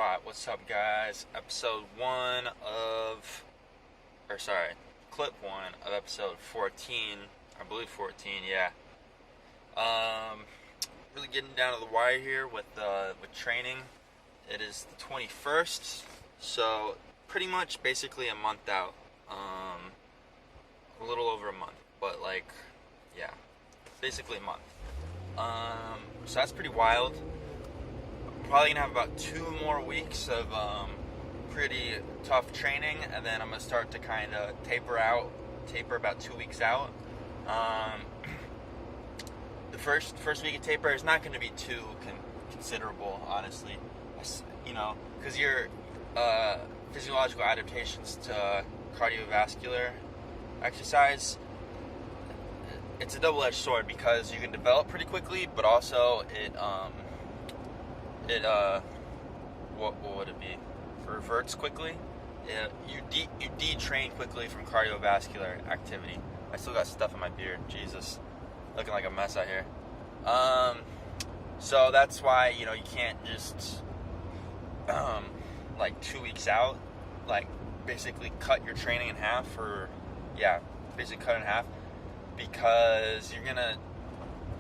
Alright, what's up, guys? Clip 1 of episode 14, I believe 14, yeah. Really getting down to the wire here with training. It is the 21st, so pretty much basically a month out. A little over a month, but yeah, basically a month. So that's pretty wild. Probably gonna have about 2 more weeks of pretty tough training, and then I'm gonna start to kind of taper about 2 weeks out. The first week of taper is not going to be too considerable, honestly, because your physiological adaptations to cardiovascular exercise, it's a double-edged sword, because you can develop pretty quickly, but also what would it be? Reverts quickly. You detrain quickly from cardiovascular activity. I still got stuff in my beard. Jesus, looking like a mess out here. So that's why you can't just 2 weeks out, basically cut your training in half, basically cut it in half, because you're gonna,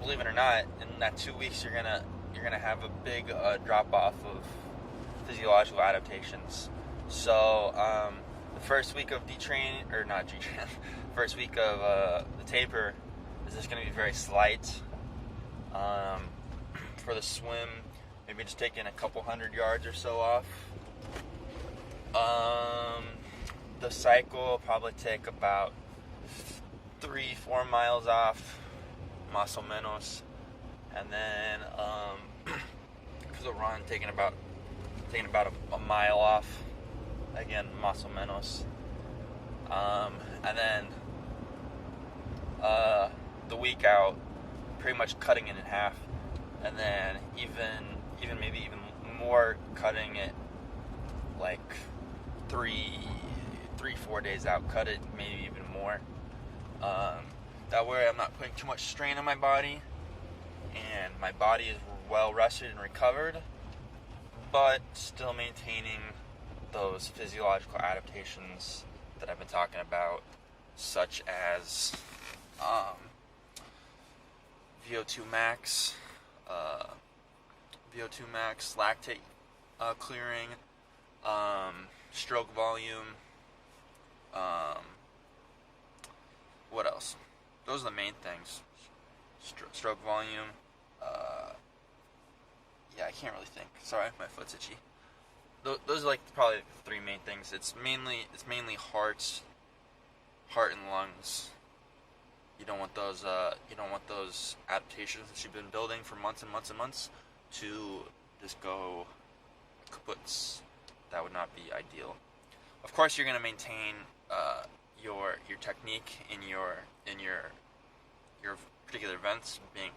believe it or not, in that 2 weeks you're gonna have a big drop off of physiological adaptations. So the first week of first week of the taper is just going to be very slight. For the swim, maybe just taking a couple 100 yards or so off. The cycle will probably take about 3-4 miles off, más o menos, and then for the run, taking about a mile off, again, más o menos, and then the week out, pretty much cutting it in half, and then maybe even more, cutting it 3-4 days out, cut it maybe even more. That way I'm not putting too much strain on my body, and my body is well rested and recovered, but still maintaining those physiological adaptations that I've been talking about, such as VO2 max, lactate clearing, stroke volume. What else? Those are the main things. Stroke volume. I can't really think. Sorry, my foot's itchy. Those are probably the 3 main things. It's mainly heart and lungs. You don't want those adaptations that you've been building for months and months and months to just go kaputs. That would not be ideal. Of course, you're going to maintain your technique in your particular events. Being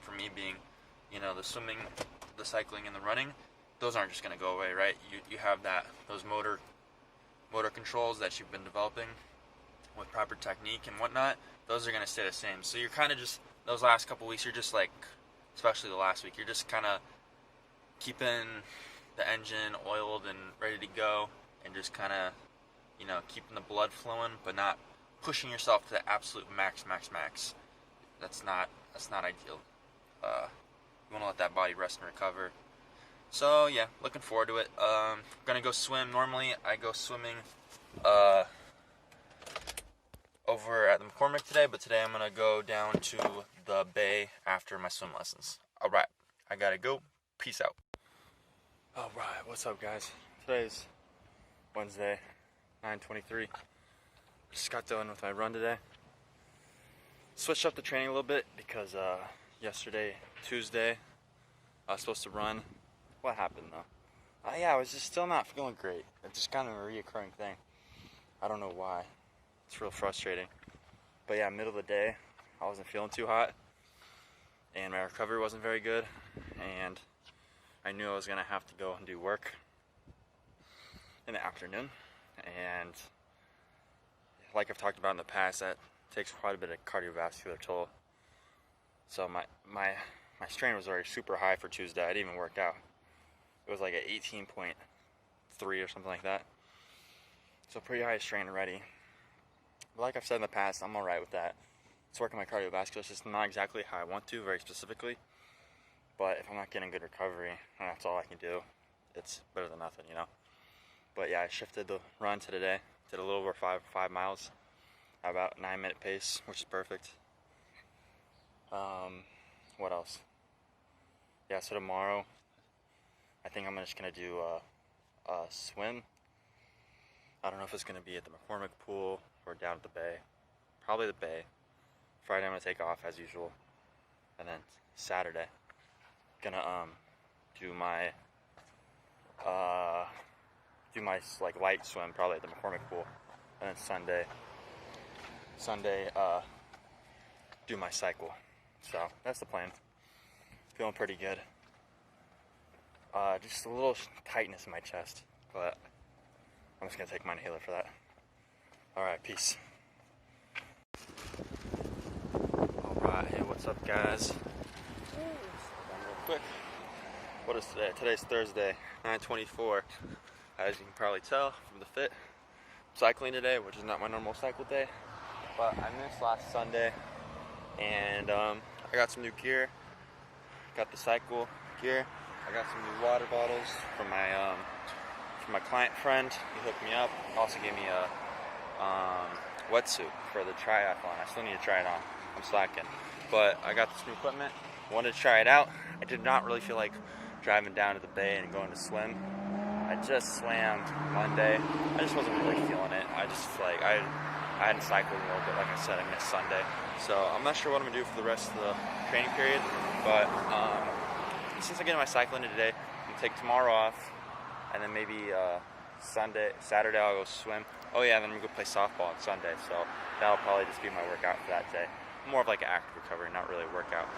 the swimming, the cycling, and the running. Those aren't just going to go away, right? You have those motor controls that you've been developing with proper technique and whatnot. Those are going to stay the same. So you're kind of just, those last couple weeks, you're just especially the last week, you're just kind of keeping the engine oiled and ready to go, and just kind of keeping the blood flowing, but not pushing yourself to the absolute max. That's not ideal. You want to let that body rest and recover. So yeah, looking forward to it. Gonna go swim. Normally I go swimming over at the McCormick today, but today I'm gonna go down to the bay after my swim lessons. Alright, I gotta go. Peace out. Alright, what's up, guys? Today's Wednesday, 9:23. Just got done with my run today. Switched up the training a little bit because yesterday, Tuesday, I was supposed to run. What happened though? I was just still not feeling great. It's just kind of a reoccurring thing. I don't know why. It's real frustrating. But yeah, middle of the day, I wasn't feeling too hot, and my recovery wasn't very good, and I knew I was gonna have to go and do work in the afternoon, and like I've talked about in the past, that takes quite a bit of cardiovascular toll. So my strain was already super high for Tuesday. I didn't even work out. It was like an 18 point 3 or something like that. So pretty high strain already. But like I've said in the past, I'm alright with that. It's working my cardiovascular system, not exactly how I want to, very specifically. But if I'm not getting good recovery, and that's all I can do, it's better than nothing, you know? But yeah, I shifted the run to today. Did a little over 5 miles at about 9-minute pace, which is perfect. What else? Yeah, so tomorrow, I think I'm just gonna do a swim. I don't know if it's gonna be at the McCormick pool or down at the bay. Probably the bay. Friday I'm gonna take off as usual, and then Saturday, gonna do my like light swim probably at the McCormick pool, and then Sunday do my cycle. So that's the plan. Feeling pretty good. Just a little tightness in my chest, but I'm just gonna take my inhaler for that. All right, peace. All right, hey, what's up, guys? Real quick. What is today? Today's Thursday, 9/24. As you can probably tell from the fit, I'm cycling today, which is not my normal cycle day, but I missed last Sunday, and I got some new gear. Got the cycle gear. I got some new water bottles from my client friend. He hooked me up. Also gave me a wetsuit for the triathlon. I still need to try it on. I'm slacking, but I got this new equipment. Wanted to try it out. I did not really feel like driving down to the bay and going to swim. I just swam Monday. I just wasn't really feeling it. I just like I hadn't cycled a little bit. Like I said, I missed Sunday, so I'm not sure what I'm gonna do for the rest of the training period. But since I get my cycling today, I'm gonna take tomorrow off, and then maybe Saturday I'll go swim. Oh yeah, and then I'm gonna go play softball on Sunday. So that'll probably just be my workout for that day. More of like an active recovery, not really a workout.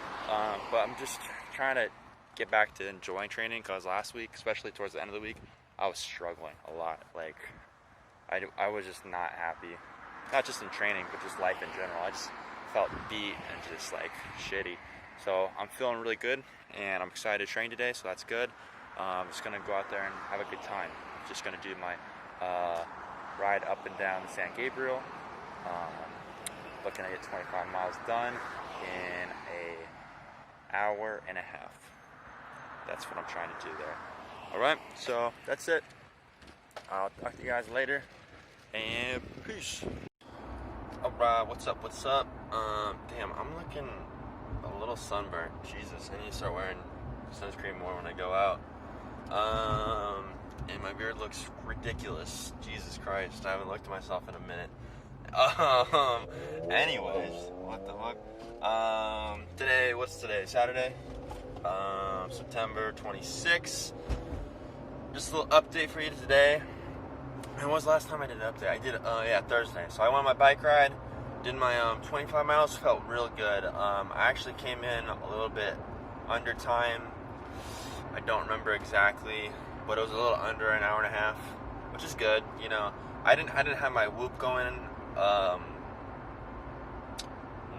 But I'm just trying to get back to enjoying training, because last week, especially towards the end of the week, I was struggling a lot. Like I was just not happy, not just in training, but just life in general. I just felt beat and just like shitty. So I'm feeling really good, and I'm excited to train today, so that's good. I'm just gonna go out there and have a good time. I'm just gonna do my ride up and down the San Gabriel. Looking to get 25 miles done in an hour and a half. That's what I'm trying to do there. Alright, so that's it. I'll talk to you guys later, and peace. Alright, what's up? Damn, I'm looking a little sunburned. Jesus, I need to start wearing sunscreen more when I go out. And my beard looks ridiculous. Jesus Christ, I haven't looked at myself in a minute. Anyways, what the fuck? What's today? Saturday? September 26th. Just a little update for you today. When was the last time I did an update? I did, Thursday. So I went on my bike ride, did my 25 miles, felt real good. I actually came in a little bit under time. I don't remember exactly, but it was a little under an hour and a half, which is good. You know, I didn't have my Whoop going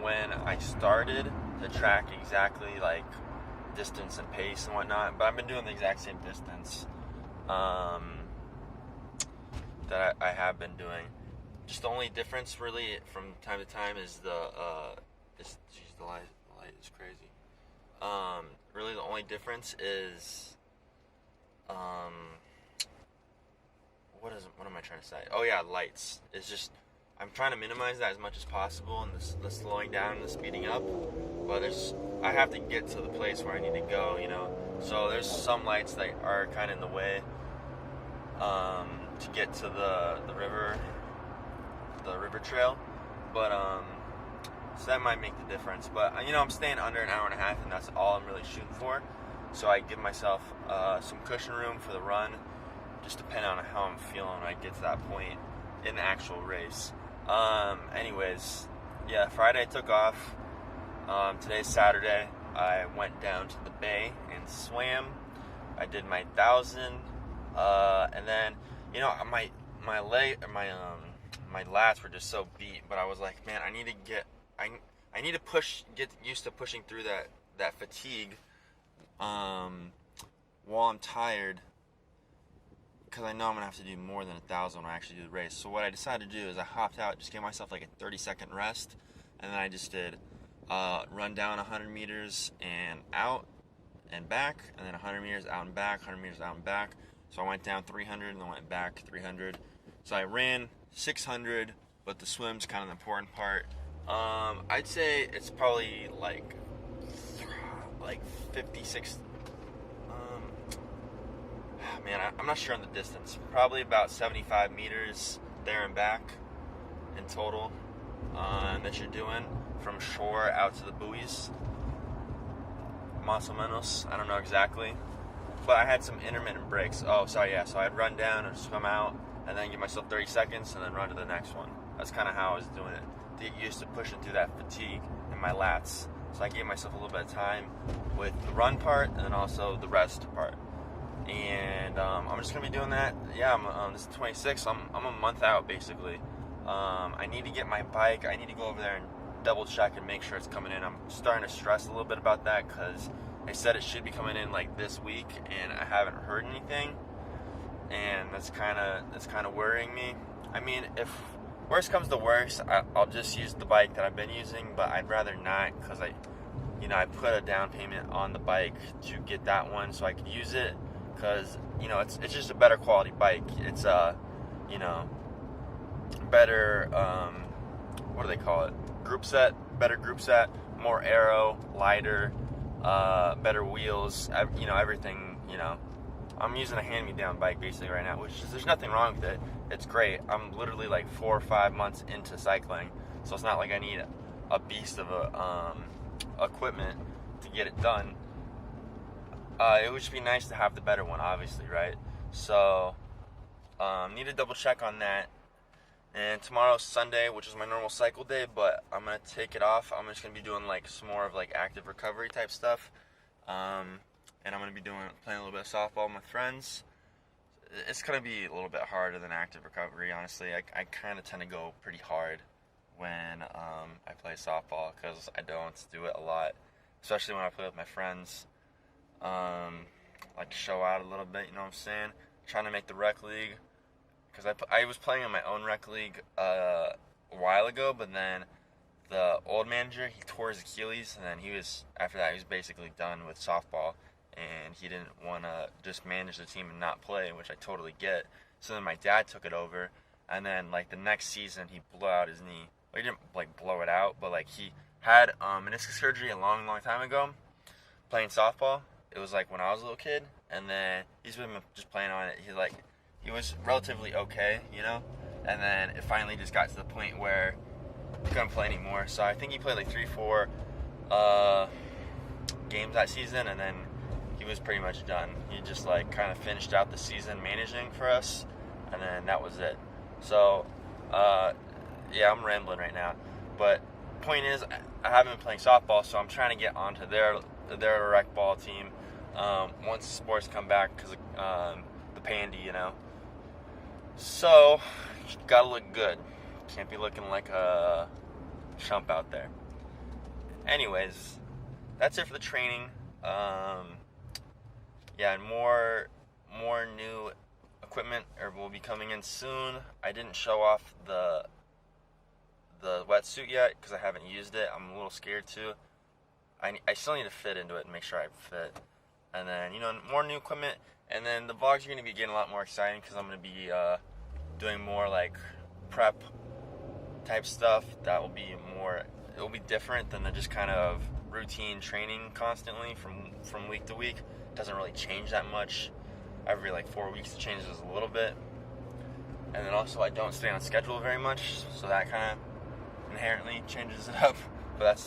when I started to track exactly like distance and pace and whatnot, but I've been doing the exact same distance that I have been doing. Just the only difference really from time to time is the light is crazy. Really the only difference is what am I trying to say? Oh yeah, lights. It's just I'm trying to minimize that as much as possible, and the slowing down and the speeding up. But I have to get to the place where I need to go, you know. So there's some lights that are kind of in the way to get to the river trail. But so that might make the difference. But you know, I'm staying under an hour and a half, and that's all I'm really shooting for. So I give myself some cushion room for the run, just depending on how I'm feeling when I get to that point in the actual race. Anyways, yeah, Friday I took off. Today's Saturday. I went down to the bay and swam. I did my 1,000, and then, you know, my lats were just so beat. But I was like, man, I need to get used to pushing through that fatigue while I'm tired, because I know I'm going to have to do more than 1,000 when I actually do the race. So what I decided to do is I hopped out, just gave myself like a 30-second rest, and then I just did run down 100 meters and out and back, and then 100 meters out and back, 100 meters out and back. So I went down 300 and then went back 300. So I ran 600, but the swim's kind of the important part. I'd say it's probably like 56. Man, I'm not sure on the distance. Probably about 75 meters there and back in total that you're doing from shore out to the buoys. Más o menos. I don't know exactly. But I had some intermittent breaks. Oh, sorry, yeah. So I'd run down and swim out and then give myself 30 seconds and then run to the next one. That's kind of how I was doing it. To get used to pushing through that fatigue in my lats. So I gave myself a little bit of time with the run part and then also the rest part. And I'm just going to be doing that. Yeah, this is 26, so I'm a month out, basically. I need to get my bike. I need to go over there and double check and make sure it's coming in. I'm starting to stress a little bit about that because they said it should be coming in like this week, and I haven't heard anything. And that's kind of worrying me. I mean, if worst comes to worst, I'll just use the bike that I've been using, but I'd rather not because I put a down payment on the bike to get that one so I could use it. Because, it's just a better quality bike. It's better, what do they call it? Better group set, more aero, lighter, better wheels, everything, I'm using a hand-me-down bike basically right now, there's nothing wrong with it. It's great. I'm literally like 4 or 5 months into cycling, so it's not like I need a beast of equipment to get it done. It would just be nice to have the better one, obviously, right? So, need to double check on that. And tomorrow's Sunday, which is my normal cycle day, but I'm going to take it off. I'm just going to be doing like some more of like active recovery type stuff. And I'm going to be playing a little bit of softball with my friends. It's going to be a little bit harder than active recovery, honestly. I kind of tend to go pretty hard when I play softball because I don't do it a lot, especially when I play with my friends. Like to show out a little bit, you know what I'm saying? Trying to make the rec league, because I was playing in my own rec league a while ago, but then the old manager, he tore his Achilles, and then after that he was basically done with softball, and he didn't want to just manage the team and not play, which I totally get. So then my dad took it over, and then like the next season he blew out his knee. Well, he didn't like blow it out, but like he had meniscus surgery a long time ago playing softball. It was like when I was a little kid, and then he's been just playing on it. He was relatively okay, and then it finally just got to the point where he couldn't play anymore. So I think he played like 3-4 games that season, and then he was pretty much done. He just like kind of finished out the season managing for us, and then that was it. So yeah, I'm rambling right now, but point is I haven't been playing softball, so I'm trying to get onto their rec ball team once the sports come back because the pandy, So, gotta look good. Can't be looking like a chump out there. Anyways, that's it for the training. Yeah, and more new equipment will be coming in soon. I didn't show off the wetsuit yet because I haven't used it. I'm a little scared to. I still need to fit into it and make sure I fit. And then, more new equipment. And then the vlogs are going to be getting a lot more exciting because I'm going to be doing more like prep type stuff. It'll be different than the just kind of routine training constantly from week to week. It doesn't really change that much. Every like 4 weeks it changes a little bit. And then also I don't stay on schedule very much, so that kind of inherently changes it up. But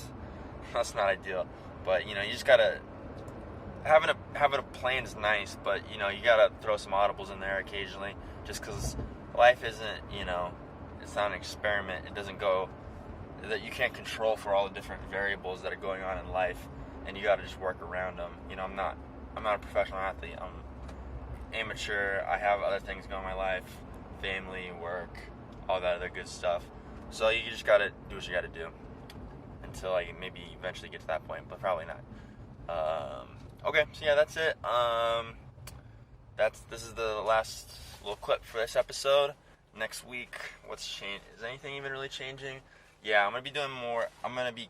that's not ideal. But you just gotta having a plan is nice, but you gotta throw some audibles in there occasionally, just because life isn't it's not an experiment. It doesn't go that you can't control for all the different variables that are going on in life, and you gotta just work around them. I'm not a professional athlete. I'm amateur. I have other things going in my life, family, work, all that other good stuff. So you just gotta do what you gotta do until I maybe eventually get to that point, but probably not. Okay, so yeah, that's it. this is the last little clip for this episode. Next week, what's changed? Is anything even really changing? Yeah, I'm gonna be doing more. I'm gonna be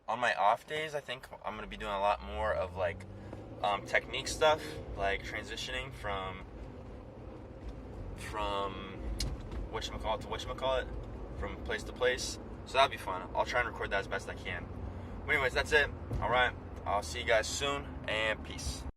on my off days. I think I'm gonna be doing a lot more of like technique stuff, like transitioning from whatchamacallit to whatchamacallit, from place to place. So that'll be fun. I'll try and record that as best I can. But anyways, that's it. All right. I'll see you guys soon, and peace.